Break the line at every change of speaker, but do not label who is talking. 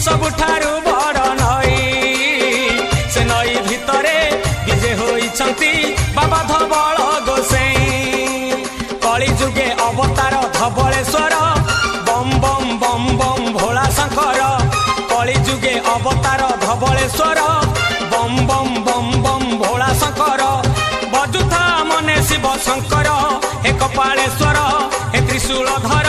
सबुठारु बड़ नई से नई भितरे विजे होइछंती बाबा धवल गोसाई कली जुगे अवतार धवलेश्वर बम बम बम बम भोला शंकर कली जुगे अवतार धवलेश्वर बम बम बम बम भोला शंकर बजुथा मने शिव शंकर हे कपालेश्वर हे त्रिशूलधर